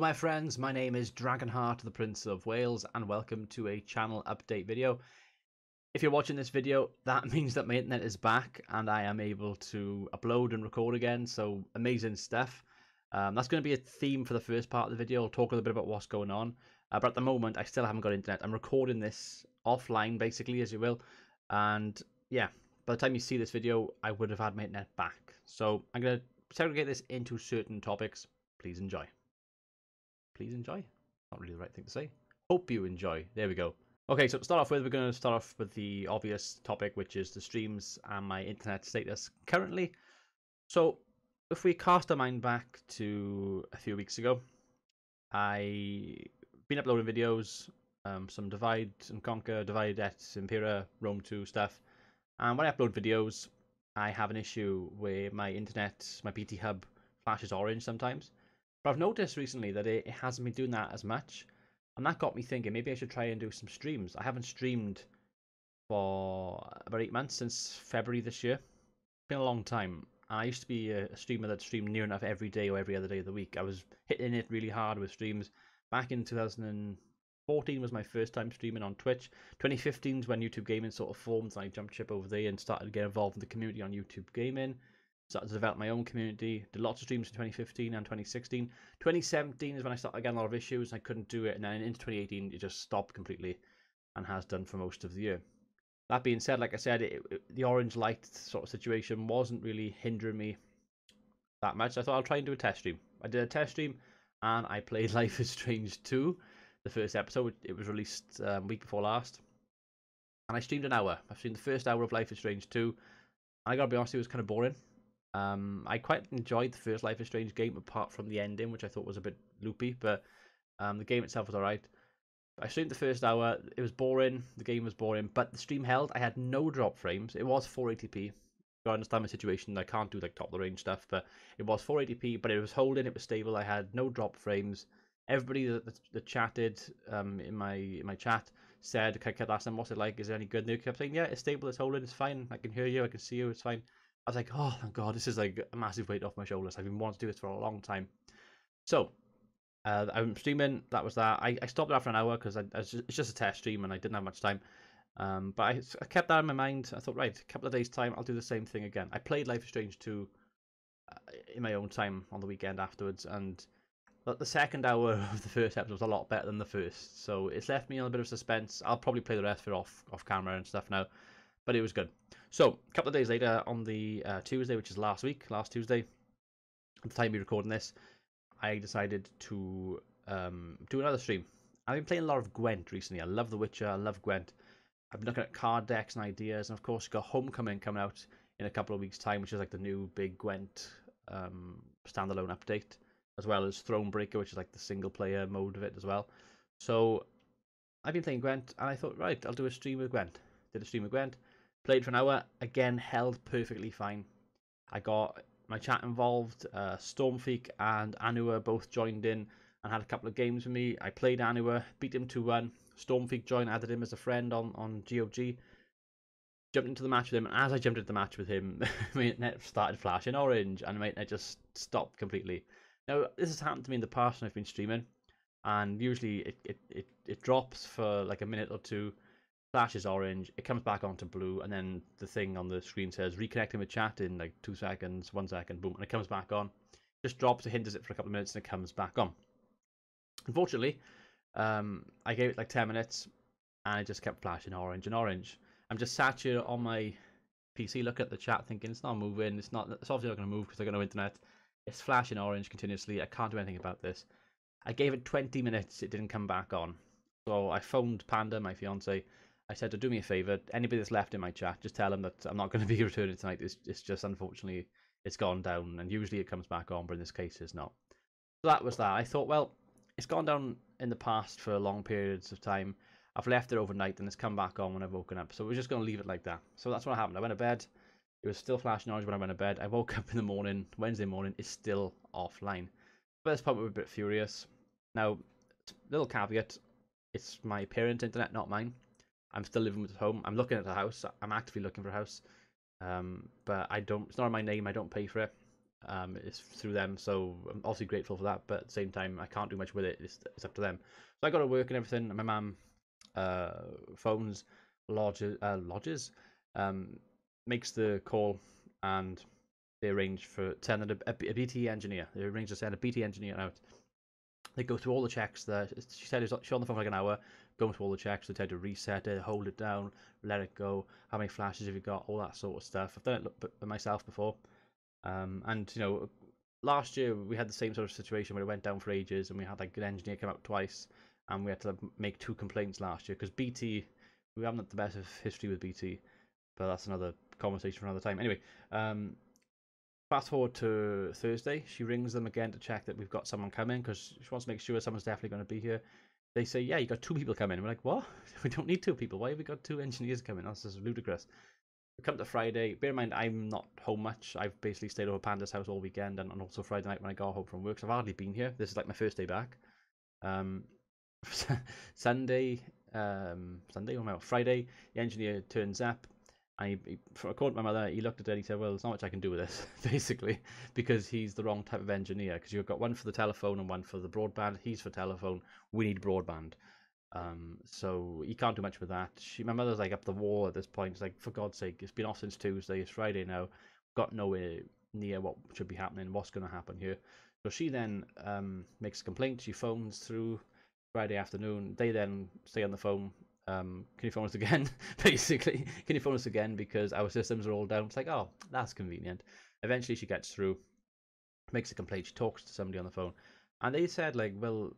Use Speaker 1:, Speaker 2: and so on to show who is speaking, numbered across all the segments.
Speaker 1: my friends, my name is Dragonheart, the Prince of Wales, and welcome to a channel update video. If you're watching this video, that means that my internet is back and I am able to upload and record again, so amazing stuff. That's going to be a theme for the first part of the video. I'll talk a little bit about what's going on, but at the moment I still haven't got internet. I'm recording this offline, basically, as you will, and yeah, by the time you see this video, I would have had my internet back. So I'm going to segregate this into certain topics. Please enjoy. Please enjoy. Not really the right thing to say. Hope you enjoy. There we go. Okay, so to start off with, we're going to start off with the obvious topic, which is the streams and my internet status currently. So if we cast our mind back to a few weeks ago, I've been uploading videos, some Divide and Conquer, Divide et Impera, Rome 2 stuff. And when I upload videos, I have an issue where my internet, my PT hub, flashes orange sometimes. But I've noticed recently that it hasn't been doing that as much, and that got me thinking maybe I should try and do some streams. I haven't streamed for about 8 months, since February this year. It's been a long time. I used to be a streamer that streamed near enough every day or every other day of the week. I was hitting it really hard with streams. Back in 2014 was my first time streaming on Twitch. 2015 is when YouTube Gaming sort of formed, and I jumped ship over there and started to get involved in the community on YouTube Gaming. Started to develop my own community, did lots of streams in 2015 and 2016. 2017 is when I started getting a lot of issues, I couldn't do it, and then into 2018 it just stopped completely, and has done for most of the year. That being said, like I said, the orange light sort of situation wasn't really hindering me that much. So I thought I'll try and do a test stream. I did a test stream, and I played Life is Strange 2, the first episode. It was released week before last, and I streamed an hour. I streamed the first hour of Life is Strange 2, and I gotta be honest, it was kind of boring. I quite enjoyed the first Life is Strange game, apart from the ending, which I thought was a bit loopy, but the game itself was alright. I streamed the first hour, it was boring, the game was boring, but the stream held. I had no drop frames. It was 480p. I understand my situation, I can't do like top of the range stuff, but it was 480p, but it was holding, it was stable, I had no drop frames. Everybody that chatted in my chat said, I kept asking them, what's it like, is it any good? And they kept saying, yeah, it's stable, it's holding, it's fine, I can hear you, I can see you, it's fine. I was like, oh, thank God, this is like a massive weight off my shoulders. I've been wanting to do this for a long time. So, I'm streaming, that was that. I stopped it after an hour because it's just a test stream and I didn't have much time. But I kept that in my mind. I thought, right, a couple of days' time, I'll do the same thing again. I played Life is Strange 2 in my own time on the weekend afterwards, and the second hour of the first episode was a lot better than the first. So it's left me on a bit of suspense. I'll probably play the rest of it off camera and stuff now. But it was good. So, a couple of days later, on the Tuesday, which is last Tuesday, at the time we're recording this, I decided to do another stream. I've been playing a lot of Gwent recently. I love The Witcher, I love Gwent. I've been looking at card decks and ideas, and of course, you've got Homecoming coming out in a couple of weeks' time, which is like the new big Gwent standalone update, as well as Thronebreaker, which is like the single-player mode of it as well. So, I've been playing Gwent, and I thought, right, I'll do a stream with Gwent. Did a stream with Gwent. Played for an hour, again, held perfectly fine. I got my chat involved, Stormfeake and Anouar both joined in and had a couple of games with me. I played Anouar, beat him 2-1. Stormfeake joined, added him as a friend on GOG. Jumped into the match with him, and as I jumped into the match with him, my internet started flashing orange, and my internet just stopped completely. Now, this has happened to me in the past when I've been streaming, and usually it drops for like a minute or two, flashes orange, it comes back onto blue, and then the thing on the screen says reconnecting with chat in like 2 seconds, 1 second, boom, and it comes back on. Just drops, it hinders it for a couple of minutes, and it comes back on. Unfortunately, I gave it like 10 minutes, and it just kept flashing orange and orange. I'm just sat here on my PC looking at the chat thinking, it's not moving, it's obviously not going to move because I got no internet. It's flashing orange continuously, I can't do anything about this. I gave it 20 minutes, it didn't come back on. So I phoned Panda, my fiance. I said to do me a favour, anybody that's left in my chat, just tell them that I'm not going to be returning tonight. It's just, unfortunately, it's gone down, and usually it comes back on, but in this case it's not. So that was that. I thought, well, it's gone down in the past for long periods of time. I've left it overnight, and it's come back on when I've woken up. So we're just going to leave it like that. So that's what happened. I went to bed. It was still flashing orange when I went to bed. I woke up in the morning, Wednesday morning, it's still offline. But this point we were a bit furious. Now, little caveat, it's my parents' internet, not mine. I'm still living with home. I'm looking at a house. I'm actively looking for a house. But it's not in my name. I don't pay for it. It's through them, so I'm obviously grateful for that. But at the same time, I can't do much with it. It's up to them. So I got to work and everything. And my mum phones lodges, makes the call, and they arrange for sending a BT engineer. They arrange to send a BT engineer out. They go through all the checks. She said she's on the phone for like an hour, going through all the checks. They try to reset it, hold it down, let it go. How many flashes have you got? All that sort of stuff. I've done it myself before. And you know, last year we had the same sort of situation where it went down for ages, and we had like an engineer come out twice, and we had to make 2 complaints last year because BT, we haven't had the best of history with BT, but that's another conversation for another time. Anyway, fast forward to Thursday, she rings them again to check that we've got someone coming because she wants to make sure someone's definitely going to be here. They say, yeah, you got 2 people coming. We're like, what? We don't need 2 people. Why have we got 2 engineers coming? That's just ludicrous. We come to Friday. Bear in mind, I'm not home much. I've basically stayed over Panda's house all weekend, and also Friday night when I got home from work. So I've hardly been here. This is like my first day back. Sunday, Friday, the engineer turns up, and according to my mother, he looked at it and he said, well, there's not much I can do with this, basically, because he's the wrong type of engineer, because you've got one for the telephone and one for the broadband. He's for telephone. We need broadband. So you can't do much with that. My mother's like up the wall at this point. It's like, for God's sake, it's been off since Tuesday. It's Friday now. Got nowhere near what should be happening. What's going to happen here? So she then makes a complaint. She phones through Friday afternoon. They then stay on the phone. Can you phone us again? Basically, can you phone us again because our systems are all down? It's like, oh, that's convenient. Eventually, she gets through, makes a complaint. She talks to somebody on the phone, and they said like, well,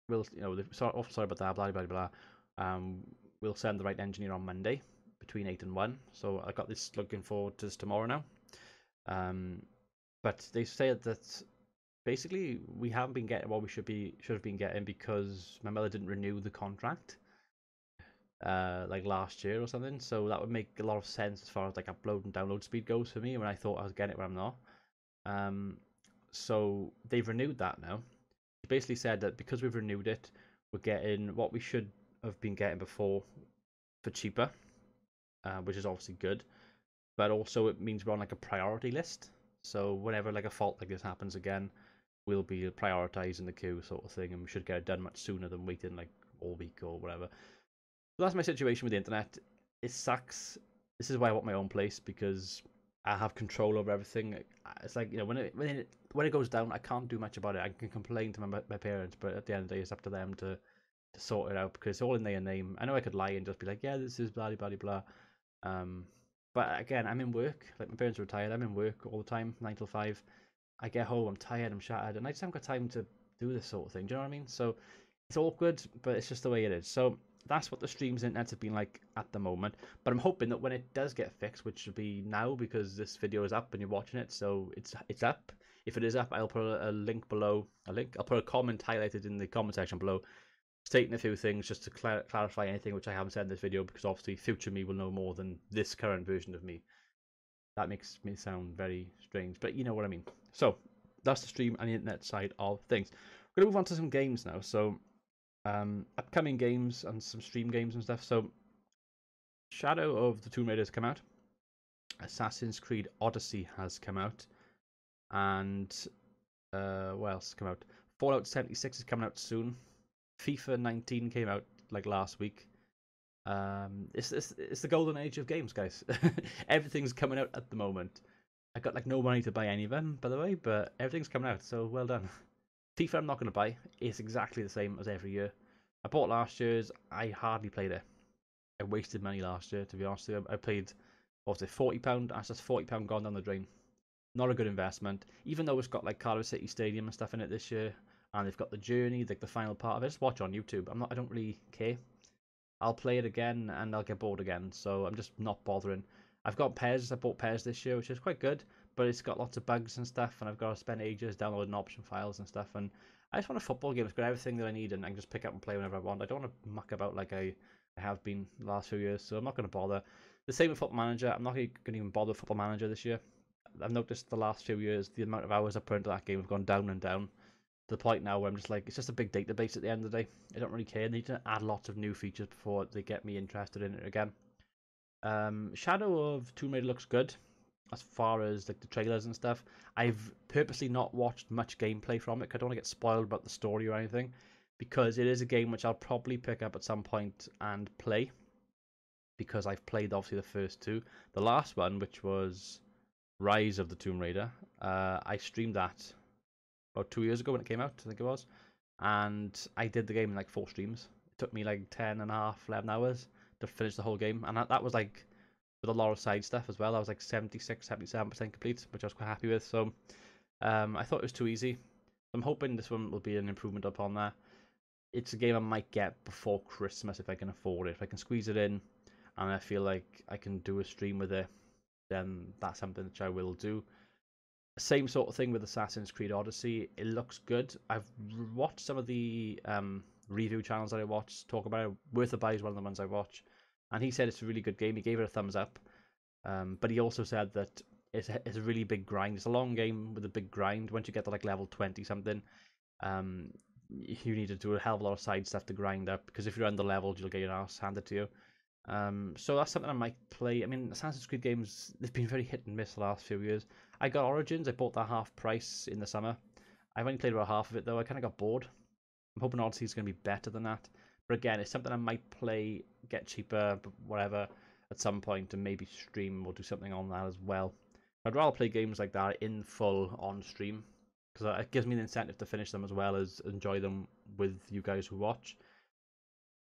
Speaker 1: you know, sorry about that, blah blah blah. We'll send the right engineer on Monday between 8 and 1. So I got this looking forward to this tomorrow now. But they said that basically we haven't been getting what we should have been getting because my mother didn't renew the contract like last year or something. So that would make a lot of sense as far as like upload and download speed goes for me when I thought I was getting it when I'm not. So they've renewed that now. Basically said that because we've renewed it, we're getting what we should have been getting before for cheaper, which is obviously good. But also it means we're on like a priority list. So whenever like a fault like this happens again, we'll be prioritizing the queue sort of thing, and we should get it done much sooner than waiting like all week or whatever. So that's my situation with the internet. It sucks. This is why I want my own place, because I have control over everything. It's like, you know, when it goes down, I can't do much about it. I can complain to my parents, but at the end of the day, it's up to them to sort it out because it's all in their name. I know I could lie and just be like, yeah, this is blah blah blah blah. But again, I'm in work. Like my parents are retired. I'm in work all the time, 9 till 5. I get home, I'm tired, I'm shattered, and I just haven't got time to do this sort of thing. Do you know what I mean? So it's awkward, but it's just the way it is. So that's what the streams internet have been like at the moment. But I'm hoping that when it does get fixed, which will be now because this video is up and you're watching it, so it's up. If it is up, I'll put a link below. I'll put a comment highlighted in the comment section below, stating a few things just to clarify anything which I haven't said in this video, because obviously future me will know more than this current version of me. That makes me sound very strange, but you know what I mean. So that's the stream and the internet side of things. We're going to move on to some games now. So upcoming games and some stream games and stuff. So Shadow of the Tomb Raider has come out. Assassin's Creed Odyssey has come out. And what else has come out? Fallout 76 is coming out soon. FIFA 19 came out like last week. It's the golden age of games, guys. Everything's coming out at the moment. I got like no money to buy any of them, by the way, but everything's coming out, so well done. FIFA I'm not going to buy. It's exactly the same as every year. I bought last year's. I hardly played it. I wasted money last year, to be honest with you. I paid, what was it, £40? That's just £40 gone down the drain. Not a good investment. Even though it's got like Cardiff City Stadium and stuff in it this year, and they've got the journey, like the final part of it. Just watch on YouTube. I don't really care. I'll play it again and I'll get bored again, so I'm just not bothering. I've got PES. I bought PES this year, which is quite good, but it's got lots of bugs and stuff, and I've got to spend ages downloading option files and stuff. And I just want a football game. It's got everything that I need, and I can just pick up and play whenever I want. I don't want to muck about like I have been the last few years, so I'm not going to bother. The same with Football Manager. I'm not going to even bother with Football Manager this year. I've noticed the last few years the amount of hours I put into that game have gone down and down, to the point now where I'm just like, it's just a big database at the end of the day. I don't really care. They need to add lots of new features before they get me interested in it again. Shadow of Tomb Raider looks good. as far as like the trailers and stuff. I've purposely not watched much gameplay from it, 'cause I don't want to get spoiled about the story or anything, because it is a game which I'll probably pick up at some point and play, because I've played obviously the first two. The last one, which was Rise of the Tomb Raider, I streamed that about 2 years ago when it came out, I think it was, and I did the game in like 4 streams. It took me like 10 and a half, 11 hours to finish the whole game, and that was like with a lot of side stuff as well. I was like 76, 77% complete, which I was quite happy with. So I thought it was too easy. I'm hoping this one will be an improvement upon that. It's a game I might get before Christmas if I can afford it. If I can squeeze it in and I feel like I can do a stream with it, then that's something which I will do. Same sort of thing with Assassin's Creed Odyssey. It looks good. I've watched some of the review channels that I watch talk about it. Worth a Buy is one of the ones I watch, and he said it's a really good game. He gave it a thumbs up, but he also said that it's a really big grind. It's a long game with a big grind. Once you get to like level 20 something, you need to do a hell of a lot of side stuff to grind up, because if you're under leveled, you'll get your ass handed to you. So that's something I might play. I mean, Assassin's Creed games, they've been very hit and miss the last few years. I got Origins, I bought that half price in the summer. I've only played about half of it though, I kind of got bored. I'm hoping Odyssey is going to be better than that. But again, it's something I might play, get cheaper, whatever, at some point, and maybe stream or do something on that as well. I'd rather play games like that in full on stream, because it gives me the incentive to finish them as well as enjoy them with you guys who watch.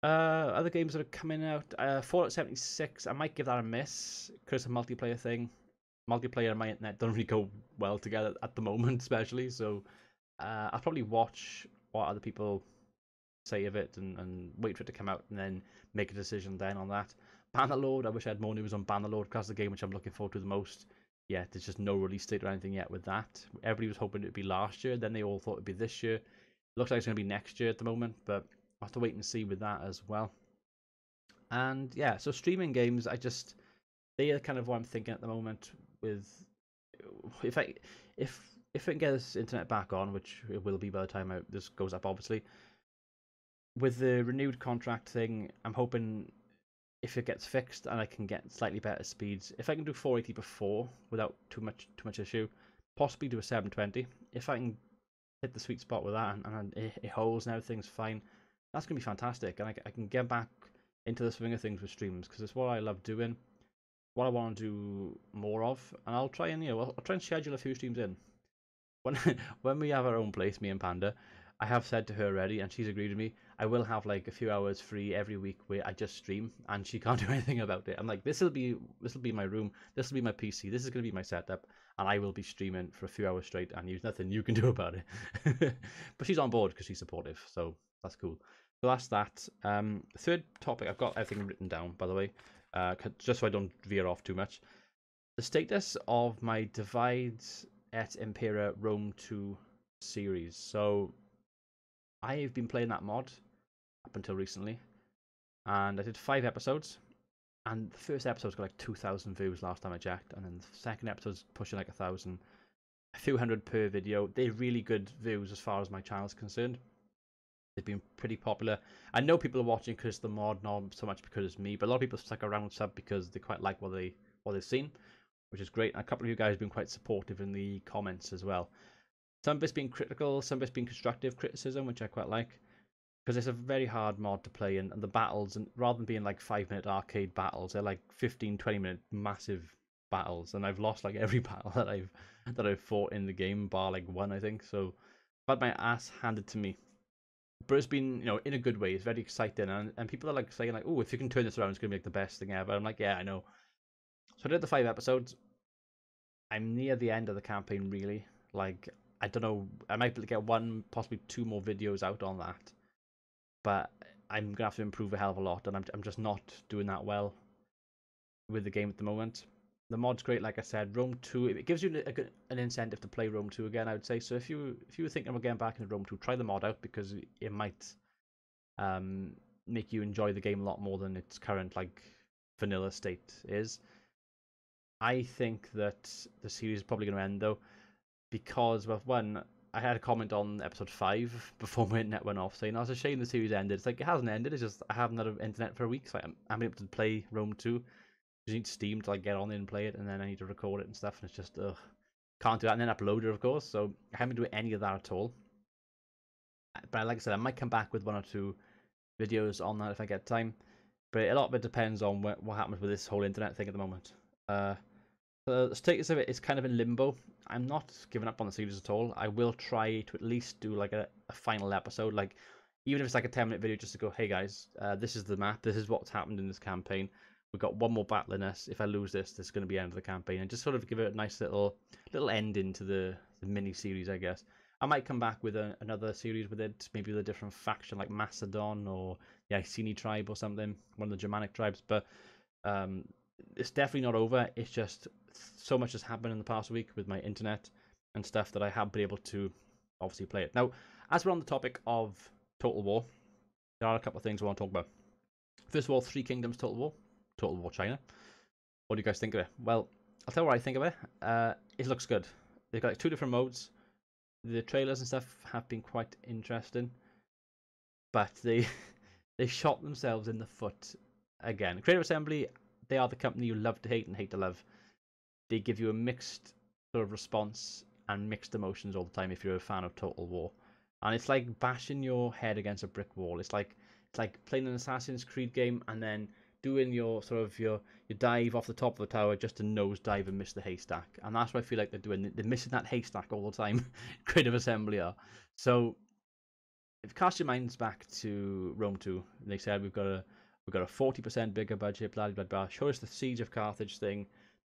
Speaker 1: Other games that are coming out, Fallout 76, I might give that a miss because it's a multiplayer thing. Multiplayer and my internet don't really go well together at the moment, especially, so I'll probably watch what other people say of it and wait for it to come out and then make a decision then on that. Bannerlord, I wish I had more news on Bannerlord, because that's the game which I'm looking forward to the most. Yeah, there's just no release date or anything yet with that. Everybody was hoping it would be last year, then they all thought it would be this year. It looks like it's going to be next year at the moment, but I'll have to wait and see with that as well. And yeah, so streaming games, they are kind of what I'm thinking at the moment. With if I can get this internet back on, which it will be by the time this goes up, obviously. With the renewed contract thing, I'm hoping if it gets fixed and I can get slightly better speeds, if I can do 480 before without too much issue, possibly do a 720. If I can hit the sweet spot with that and it holds and everything's fine, that's going to be fantastic. And I can get back into the swing of things with streams, because it's what I love doing, what I want to do more of. And I'll try and I'll try and schedule a few streams in. When we have our own place, me and Panda, I have said to her already, and she's agreed with me, I will have like a few hours free every week where I just stream, and she can't do anything about it. I'm like, this will be my room, this will be my PC, this is going to be my setup, and I will be streaming for a few hours straight, and there's nothing you can do about it. But she's on board because she's supportive, so that's cool. So that's that. Third topic, I've got everything written down, by the way, just so I don't veer off too much. The status of my Divide et Impera Rome 2 series. So I've been playing that mod up until recently, and I did 5 episodes, and the first episode's got like 2,000 views last time I checked, and then the second episode's pushing like 1,000, a few hundred per video. They're really good views as far as my channel's concerned. They've been pretty popular. I know people are watching because the mod, not so much because it's me, but a lot of people stuck around sub because they quite like what they've seen, which is great. And a couple of you guys have been quite supportive in the comments as well. Some of it's been critical, some of it's been constructive criticism, which I quite like, because it's a very hard mod to play, and the battles, and rather than being like 5-minute arcade battles, they're like 15-20-minute massive battles, and I've lost like every battle that I've fought in the game, bar like one, I think. So I've had my ass handed to me. But it's been, in a good way. It's very exciting, and people are like saying like, "Oh, if you can turn this around, it's gonna be like the best thing ever." I'm like, "Yeah, I know." So I did the 5 episodes. I'm near the end of the campaign, really. Like, I don't know. I might get 1, possibly 2 more videos out on that, but I'm gonna have to improve a hell of a lot, and I'm just not doing that well with the game at the moment. The mod's great, like I said. Rome 2, it gives you an incentive to play Rome 2 again, I would say. So if you were thinking of getting back into Rome 2, try the mod out, because it might make you enjoy the game a lot more than its current like vanilla state is. I think that the series is probably going to end though, because, well, one, I had a comment on episode 5 before my internet went off saying, "Oh, it's a shame the series ended." It's like, it hasn't ended. It's just I haven't had internet for a week, so I'm able to play Rome 2, which just need Steam to like get on it and play it, and then I need to record it and stuff, and it's just can't do that, and then upload it, of course. So I haven't been doing any of that at all. But like I said, I might come back with 1 or 2 videos on that if I get time. But a lot of it depends on what happens with this whole internet thing at the moment. The status of it is kind of in limbo. I'm not giving up on the series at all. I will try to at least do like a final episode, like even if it's like a 10-minute video, just to go, hey guys, this is the map, this is what's happened in this campaign. We've got 1 more battle in us. If I lose this, this is going to be the end of the campaign, and just sort of give it a nice little ending to the mini series, I guess. I might come back with another series with it, maybe with a different faction like Macedon or the Iceni tribe or something, one of the Germanic tribes. But it's definitely not over. It's just so much has happened in the past week with my internet and stuff that I haven't been able to obviously play it. Now, as we're on the topic of Total War, there are a couple of things I want to talk about. First of all, Three Kingdoms Total War China. What do you guys think of it? Well, I'll tell you what I think of it. It looks good. They've got like 2 different modes. The trailers and stuff have been quite interesting, but they shot themselves in the foot again. Creative Assembly, they are the company you love to hate and hate to love. They give you a mixed sort of response and mixed emotions all the time if you're a fan of Total War, and it's like bashing your head against a brick wall. It's like playing an Assassin's Creed game and then doing your sort of your dive off the top of the tower just to nose dive and miss the haystack, and that's what I feel like they're doing. They're missing that haystack all the time. Creative Assembly are. So if you cast your minds back to Rome 2, they said we've got a 40% bigger budget, blah blah blah. Show us the Siege of Carthage thing.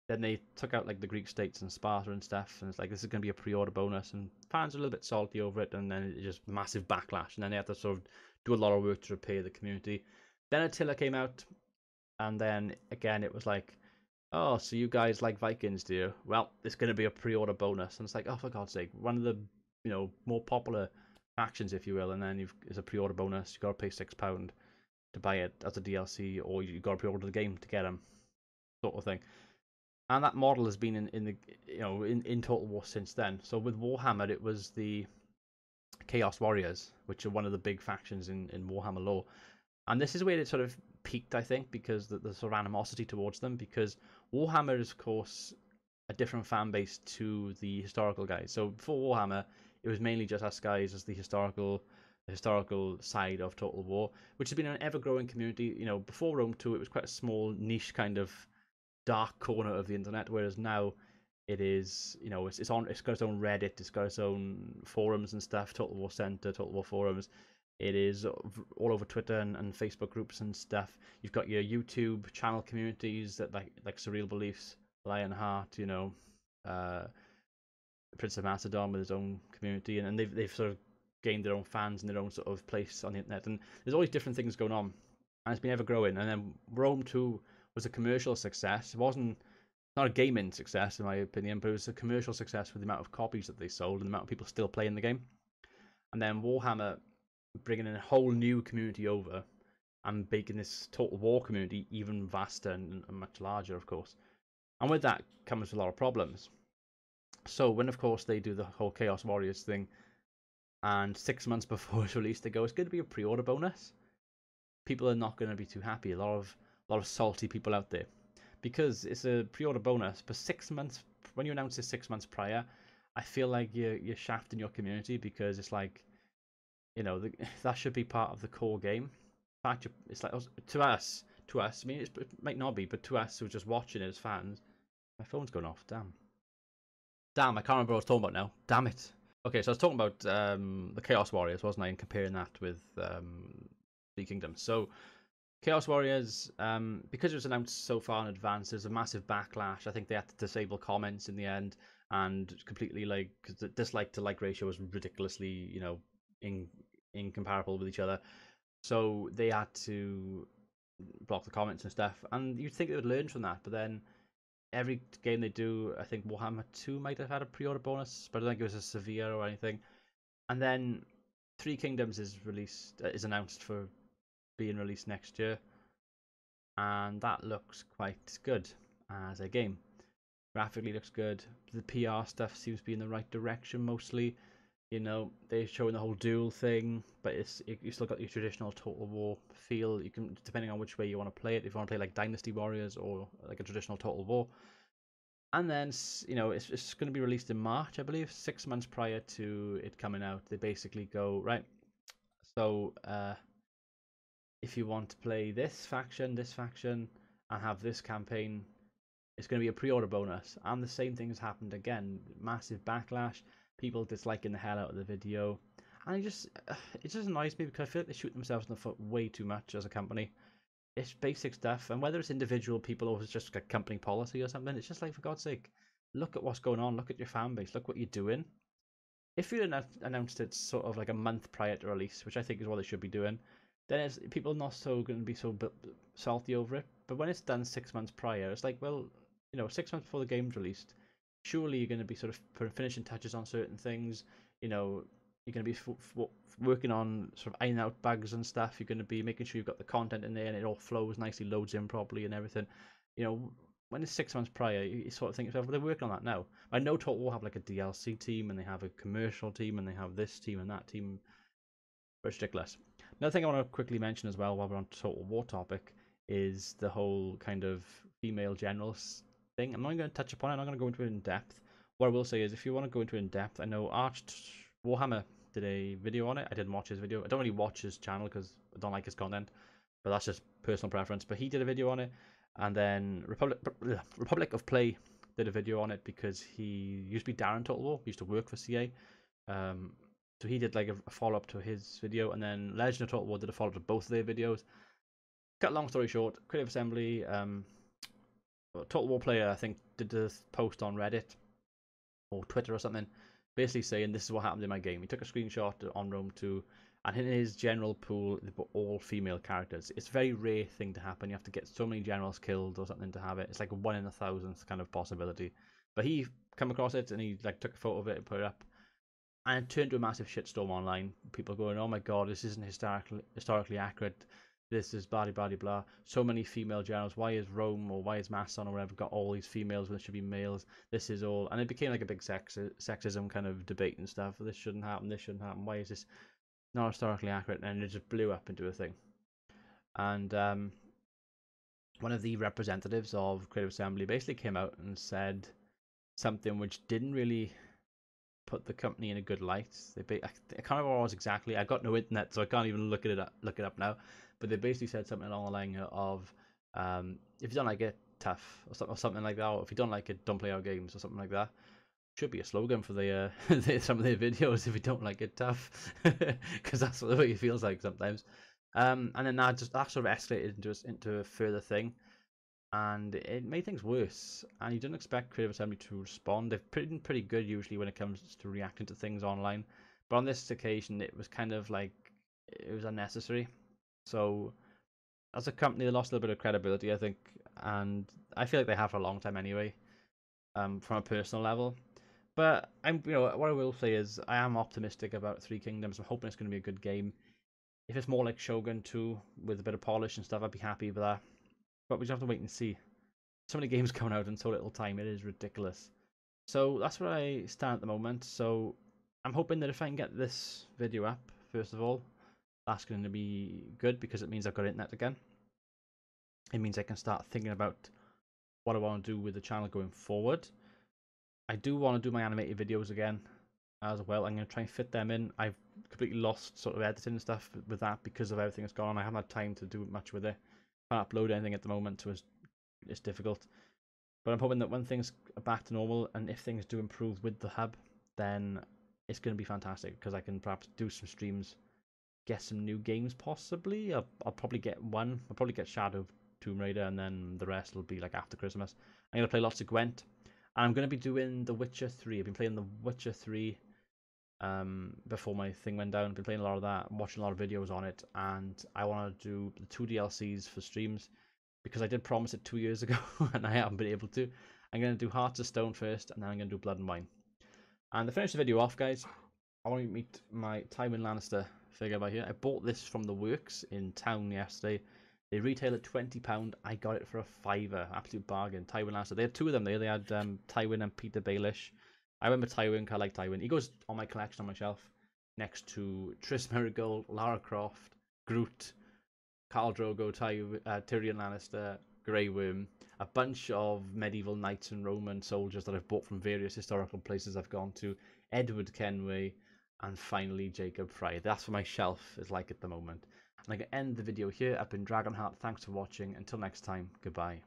Speaker 1: Then they took out like the Greek states and Sparta and stuff, and it's like this is going to be a pre-order bonus, and fans are a little bit salty over it, and then it's just massive backlash, and then they have to sort of do a lot of work to repay the community. Then Attila came out, and then again it was like, oh, so you guys like Vikings, do you? Well, it's going to be a pre-order bonus, and it's like, oh, for God's sake, one of the more popular factions, if you will, and then it's a pre-order bonus. You got to pay £6 to buy it as a DLC, or you got to pre-order the game to get them, sort of thing. And that model has been in Total War since then. So with Warhammer, it was the Chaos Warriors, which are one of the big factions in Warhammer lore. And this is where it sort of peaked, I think, because the sort of animosity towards them, because Warhammer is, of course, a different fan base to the historical guys. So before Warhammer, it was mainly just us guys as the historical side of Total War, which has been an ever-growing community. Before Rome 2, it was quite a small niche kind of dark corner of the internet, whereas now it is, it's got its own Reddit, it's got its own forums and stuff, Total War Center, Total War forums. It is all over Twitter and Facebook groups and stuff. You've got your YouTube channel communities that like Surreal Beliefs, Lionheart, Prince of Macedon with his own community, and they've sort of gained their own fans and their own sort of place on the internet, and there's always different things going on, and it's been ever growing. And then Rome 2 was a commercial success. It wasn't not a gaming success in my opinion, but it was a commercial success with the amount of copies that they sold and the amount of people still playing the game. And then Warhammer bringing in a whole new community over and making this Total War community even vaster and much larger, of course. And with that comes a lot of problems. So when, of course, they do the whole Chaos Warriors thing, and 6 months before it's released, they go, it's going to be a pre-order bonus. People are not going to be too happy. A lot of salty people out there, because it's a pre-order bonus. But 6 months, when you announce it 6 months prior, I feel like you're shafting your community, because it's like, that should be part of the core game. In fact, it's like to us. I mean, it might not be, but to us who are just watching it as fans, my phone's going off. Damn, I can't remember what I was talking about now. Damn it. Okay, so I was talking about the Chaos Warriors, wasn't I? And comparing that with Three Kingdoms. So Chaos Warriors, because it was announced so far in advance, there's a massive backlash. I think they had to disable comments in the end, and completely because the dislike to like ratio was ridiculously, incomparable with each other. So they had to block the comments and stuff. And you'd think they would learn from that, but then every game they do, I think Warhammer 2 might have had a pre-order bonus, but I don't think it was as severe or anything. And then Three Kingdoms is announced for being released next year, and that looks quite good as a game. Graphically looks good. The PR stuff seems to be in the right direction mostly. You know, they're showing the whole duel thing, but you still got your traditional Total War feel. You can, depending on which way you want to play it, if you want to play like Dynasty Warriors or like a traditional Total War. And then, you know, it's going to be released in March, I believe, 6 months prior to it coming out. They basically go, right, so if you want to play this faction, and have this campaign, it's going to be a pre-order bonus. And the same thing has happened again. Massive backlash, people disliking the hell out of the video. And it just annoys me because I feel like they shoot themselves in the foot way too much as a company. It's basic stuff, and whether it's individual people or it's just a company policy or something, it's just like, for God's sake, look at what's going on, look at your fan base, look what you're doing. If you announced it sort of like a month prior to release, which I think is what they should be doing, then people are not so going to be so salty over it. But when it's done 6 months prior, it's like, well, you know, 6 months before the game's released, surely you're going to be sort of putting finishing touches on certain things. You know, you're going to be working on sort of ironing out bugs and stuff. You're going to be making sure you've got the content in there and it all flows nicely, loads in properly and everything. You know, when it's 6 months prior, you sort of think yourself, well, they're working on that now. I know Total War have like a DLC team and they have a commercial team and they have this team and that team. But it's ridiculous. Another thing I want to quickly mention as well while we're on Total War topic is the whole kind of female generals thing. I'm not going to touch upon it. I'm not going to go into it in depth. What I will say is, if you want to go into it in depth, I know Arched Warhammer did a video on it. I didn't watch his video. I don't really watch his channel because I don't like his content, but that's just personal preference. But he did a video on it, and then Republic of Play did a video on it because he used to be Darren Total War. He used to work for CA. So he did like a follow-up to his video, and then Legend of Total War did a follow-up to both of their videos. Cut long story short, Creative Assembly, Total War Player, I think, did a post on Reddit or Twitter or something, basically saying this is what happened in my game. He took a screenshot on Rome 2, and in his general pool, they put all female characters. It's a very rare thing to happen. You have to get so many generals killed or something to have it. It's like a 1 in 1,000th kind of possibility. But he come across it, and he like took a photo of it and put it up. And it turned into a massive shitstorm online. People going, oh my god, this isn't historically accurate. This is blah blah blah. So many female generals. Why is Rome or why is Macedon or whatever got all these females when it should be males? This is all, and it became like a big sexism kind of debate and stuff. This shouldn't happen. This shouldn't happen. Why is this not historically accurate? And it just blew up into a thing. And one of the representatives of Creative Assembly basically came out and said something which didn't really put the company in a good light. I can't remember what it was exactly. I got no internet, so I can't even look it up now. But they basically said something along the line of, if you don't like it, tough, or something like that. Or if you don't like it, don't play our games, or something like that. Should be a slogan for the some of their videos. If you don't like it, tough, because that's the way it feels like sometimes. And then that sort of escalated into a further thing, and it made things worse. And you didn't expect Creative Assembly to respond. They've been pretty good usually when it comes to reacting to things online, but on this occasion it was kind of like it was unnecessary. So as a company, they lost a little bit of credibility, I think, and I feel like they have for a long time anyway, from a personal level. But what I will say is I am optimistic about Three Kingdoms. I'm hoping it's going to be a good game. If it's more like Shogun 2 with a bit of polish and stuff, I'd be happy with that. But we just have to wait and see. So many games coming out in so little time, it is ridiculous. So that's where I stand at the moment. So I'm hoping that if I can get this video up, first of all, that's going to be good because it means I've got internet again. It means I can start thinking about what I want to do with the channel going forward. I do want to do my animated videos again as well. I'm going to try and fit them in. I've completely lost sort of editing and stuff with that because of everything that's gone on. I haven't had time to do much with it. I can't upload anything at the moment, so it's difficult. But I'm hoping that when things are back to normal and if things do improve with the hub, then it's going to be fantastic because I can perhaps do some streams, get some new games possibly. I'll probably get one. I'll probably get Shadow Tomb Raider, and then the rest will be like after Christmas. I'm going to play lots of Gwent. And I'm going to be doing The Witcher 3. I've been playing The Witcher 3 before my thing went down. I've been playing a lot of that, watching a lot of videos on it, and I want to do the 2 DLCs for streams because I did promise it 2 years ago and I haven't been able to. I'm going to do Hearts of Stone first, and then I'm going to do Blood and Wine. And to finish the video off, guys, I want to meet my Tywin Lannister figure by here. I bought this from the works in town yesterday. They retail at £20. I got it for a £5. Absolute bargain. Tywin Lannister. They had 2 of them there. They had Tywin and Peter Baelish. I went with Tywin because I like Tywin. He goes on my collection on my shelf next to Triss Merigold, Lara Croft, Groot, Khal Drogo, Tyrion Lannister, Grey Worm, a bunch of medieval knights and Roman soldiers that I've bought from various historical places I've gone to, Edward Kenway, and finally Jacob Fry. That's what my shelf is like at the moment. And I can end the video here. I've been Dragonheart. Thanks for watching. Until next time, goodbye.